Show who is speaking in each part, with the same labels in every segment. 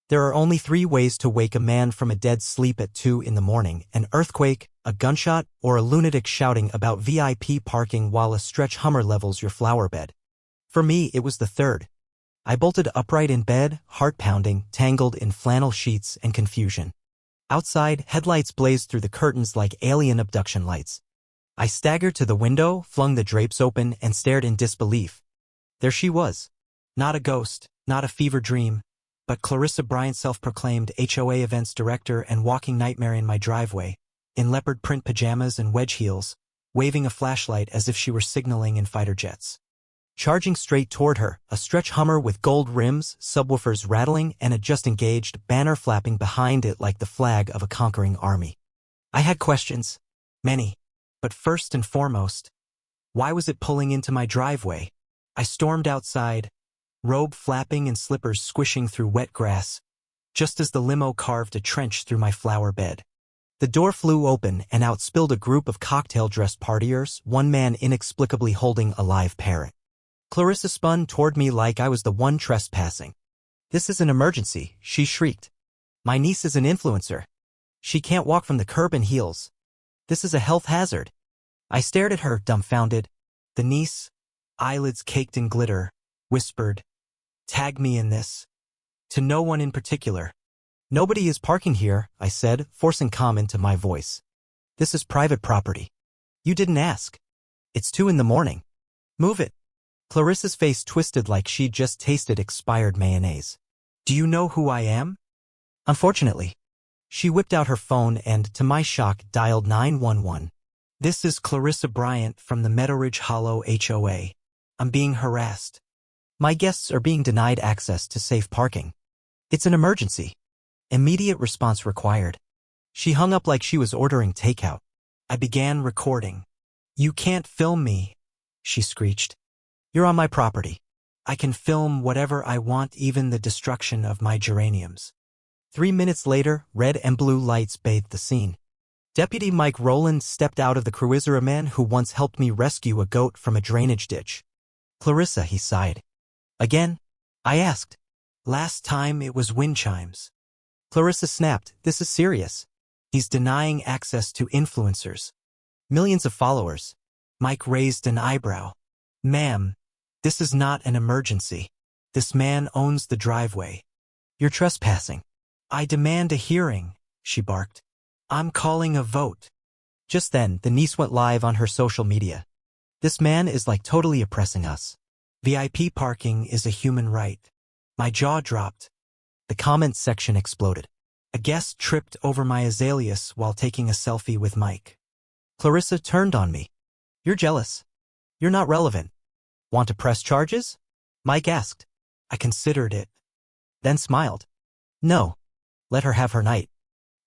Speaker 1: There are only 3 ways to wake a man from a dead sleep at 2 in the morning: an earthquake, a gunshot, or a lunatic shouting about VIP parking while a stretch Hummer levels your flower bed. For me, it was the third. I bolted upright in bed, heart pounding, tangled in flannel sheets and confusion. Outside, headlights blazed through the curtains like alien abduction lights. I staggered to the window, flung the drapes open, and stared in disbelief. There she was. Not a ghost, not a fever dream, but Clarissa Bryant, self-proclaimed HOA events director and walking nightmare, in my driveway, in leopard print pajamas and wedge heels, waving a flashlight as if she were signaling in fighter jets. Charging straight toward her, a stretch Hummer with gold rims, subwoofers rattling, and a just-engaged banner flapping behind it like the flag of a conquering army. I had questions. Many. But first and foremost, why was it pulling into my driveway? I stormed outside, robe flapping and slippers squishing through wet grass, just as the limo carved a trench through my flower bed. The door flew open and out spilled a group of cocktail-dressed partiers, one man inexplicably holding a live parrot. Clarissa spun toward me like I was the one trespassing. "This is an emergency," she shrieked. "My niece is an influencer. She can't walk from the curb in heels. This is a health hazard." I stared at her, dumbfounded. The niece, eyelids caked in glitter, whispered, "Tag me in this." To no one in particular. "Nobody is parking here," I said, forcing calm into my voice. "This is private property. You didn't ask. It's 2 in the morning. Move it." Clarissa's face twisted like she'd just tasted expired mayonnaise. "Do you know who I am?" "Unfortunately." She whipped out her phone and, to my shock, dialed 911. "This is Clarissa Bryant from the Meadowridge Hollow HOA. I'm being harassed. My guests are being denied access to safe parking. It's an emergency. Immediate response required." She hung up like she was ordering takeout. I began recording. "You can't film me," she screeched. "You're on my property. I can film whatever I want, even the destruction of my geraniums." 3 minutes later, red and blue lights bathed the scene. Deputy Mike Rowland stepped out of the cruiser, a man who once helped me rescue a goat from a drainage ditch. "Clarissa," he sighed. "Again?" I asked. "Last time it was wind chimes." Clarissa snapped, "This is serious. He's denying access to influencers. Millions of followers." Mike raised an eyebrow. "Ma'am, this is not an emergency. This man owns the driveway. You're trespassing." "I demand a hearing," she barked. "I'm calling a vote." Just then, the niece went live on her social media. "This man is like totally oppressing us. VIP parking is a human right." My jaw dropped. The comments section exploded. A guest tripped over my azaleas while taking a selfie with Mike. Clarissa turned on me. "You're jealous. You're not relevant. Want to press charges?" Mike asked. I considered it, then smiled. "No. Let her have her night.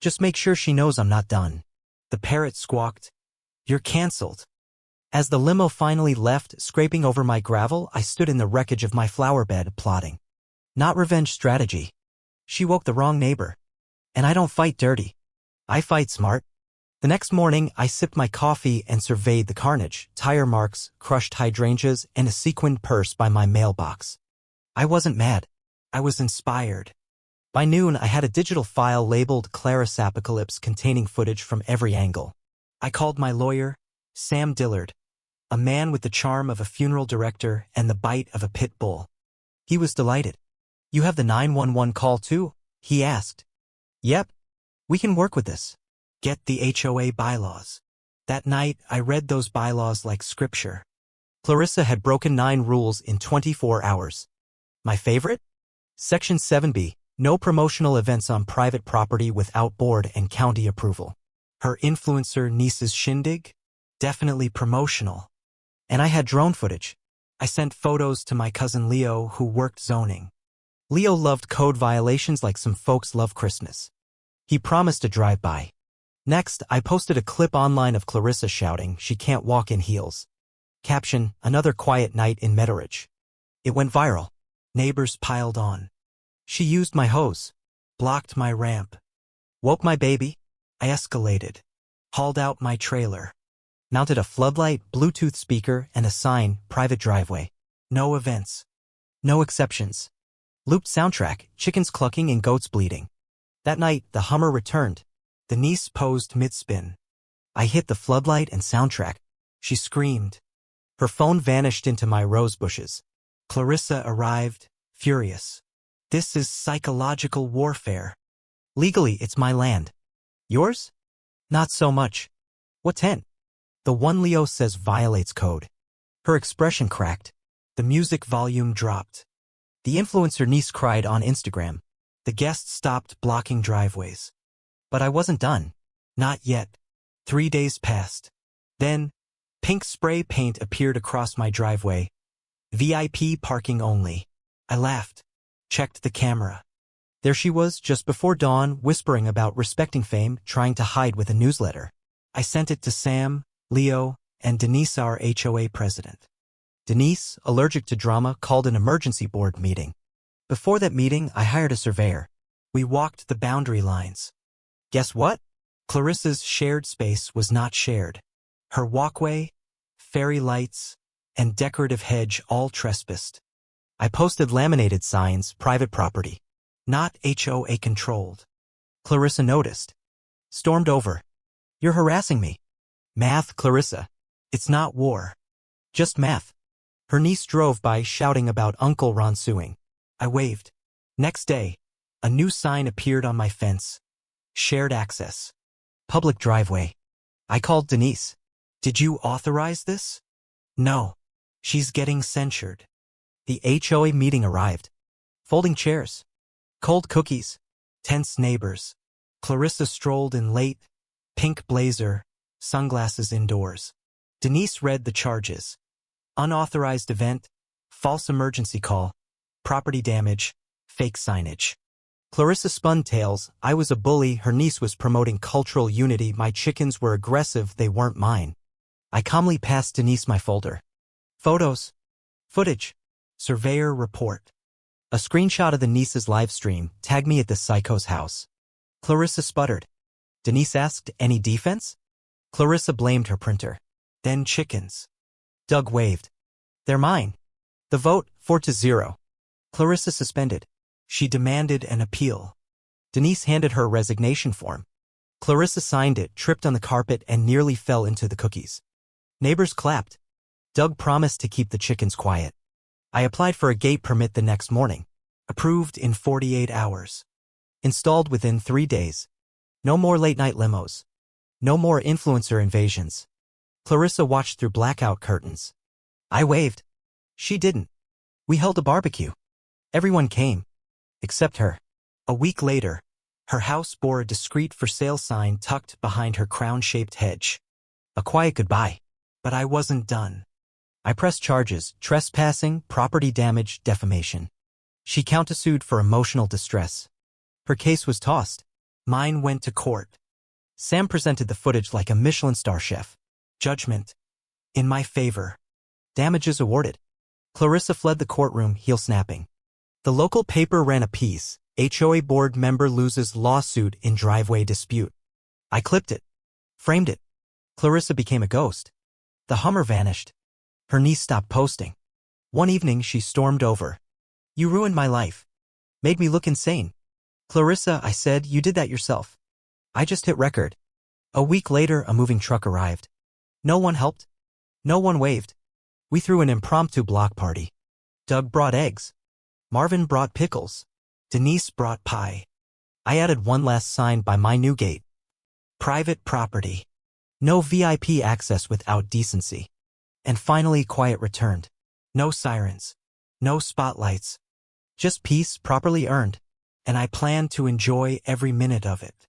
Speaker 1: Just make sure she knows I'm not done." The parrot squawked, "You're cancelled." As the limo finally left, scraping over my gravel, I stood in the wreckage of my flower bed, plotting. Not revenge strategy. She woke the wrong neighbor. And I don't fight dirty. I fight smart. The next morning, I sipped my coffee and surveyed the carnage: tire marks, crushed hydrangeas, and a sequined purse by my mailbox. I wasn't mad. I was inspired. By noon, I had a digital file labeled Claris Apocalypse containing footage from every angle. I called my lawyer, Sam Dillard, a man with the charm of a funeral director and the bite of a pit bull. He was delighted. "You have the 911 call too?" he asked. "Yep. We can work with this. Get the HOA bylaws." That night, I read those bylaws like scripture. Clarissa had broken 9 rules in 24 hours. My favorite? Section 7B. No promotional events on private property without board and county approval. Her influencer niece's shindig? Definitely promotional. And I had drone footage. I sent photos to my cousin Leo, who worked zoning. Leo loved code violations like some folks love Christmas. He promised to drive by. Next, I posted a clip online of Clarissa shouting she can't walk in heels. Caption: "Another quiet night in Meadowridge." It went viral. Neighbors piled on. She used my hose, blocked my ramp, woke my baby. I escalated, hauled out my trailer, mounted a floodlight, Bluetooth speaker, and a sign: "Private driveway. No events. No exceptions." Looped soundtrack, chickens clucking and goats bleating. That night, the Hummer returned. Denise posed mid-spin. I hit the floodlight and soundtrack. She screamed. Her phone vanished into my rose bushes. Clarissa arrived, furious. This is psychological warfare. Legally, it's my land. Yours? Not so much. What 10? The one Leo says violates code. Her expression cracked. The music volume dropped. The influencer niece cried on Instagram. The guests stopped blocking driveways. But I wasn't done. Not yet. 3 days passed. Then, pink spray paint appeared across my driveway. VIP parking only. I laughed. Checked the camera. There she was just before dawn, whispering about respecting fame, trying to hide with a newsletter. I sent it to Sam, Leo, and Denise, our HOA president. Denise, allergic to drama, called an emergency board meeting. Before that meeting, I hired a surveyor. We walked the boundary lines. Guess what? Clarissa's shared space was not shared. Her walkway, fairy lights, and decorative hedge all trespassed. I posted laminated signs, private property, not HOA controlled. Clarissa noticed. Stormed over. You're harassing me. Math, Clarissa. It's not war. Just math. Her niece drove by shouting about Uncle Ron suing. I waved. Next day, a new sign appeared on my fence. Shared access. Public driveway. I called Denise. Did you authorize this? No. She's getting censured. The HOA meeting arrived. Folding chairs. Cold cookies. Tense neighbors. Clarissa strolled in late, pink blazer, sunglasses indoors. Denise read the charges. Unauthorized event, false emergency call, property damage, fake signage. Clarissa spun tales. I was a bully, her niece was promoting cultural unity, my chickens were aggressive, they weren't mine. I calmly passed Denise my folder. Photos. Footage. Surveyor report. A screenshot of the niece's live stream, tag me at the psycho's house. Clarissa sputtered. Denise asked, any defense? Clarissa blamed her printer. Then chickens. Doug waved. They're mine. The vote, 4-0. Clarissa suspended. She demanded an appeal. Denise handed her a resignation form. Clarissa signed it, tripped on the carpet, and nearly fell into the cookies. Neighbors clapped. Doug promised to keep the chickens quiet. I applied for a gate permit the next morning. Approved in 48 hours. Installed within 3 days. No more late-night limos. No more influencer invasions. Clarissa watched through blackout curtains. I waved. She didn't. We held a barbecue. Everyone came. Except her. A week later, her house bore a discreet for sale sign tucked behind her crown-shaped hedge. A quiet goodbye. But I wasn't done. I pressed charges, trespassing, property damage, defamation. She countersued for emotional distress. Her case was tossed. Mine went to court. Sam presented the footage like a Michelin star chef. Judgment. In my favor. Damages awarded. Clarissa fled the courtroom, heel snapping. The local paper ran a piece. HOA board member loses lawsuit in driveway dispute. I clipped it. Framed it. Clarissa became a ghost. The Hummer vanished. Her niece stopped posting. One evening she stormed over. You ruined my life. Made me look insane. Clarissa, I said, you did that yourself. I just hit record. A week later, a moving truck arrived. No one helped. No one waved. We threw an impromptu block party. Doug brought eggs. Marvin brought pickles. Denise brought pie. I added one last sign by my new gate. Private property. No VIP access without decency. And finally quiet returned. No sirens. No spotlights. Just peace properly earned. And I plan to enjoy every minute of it.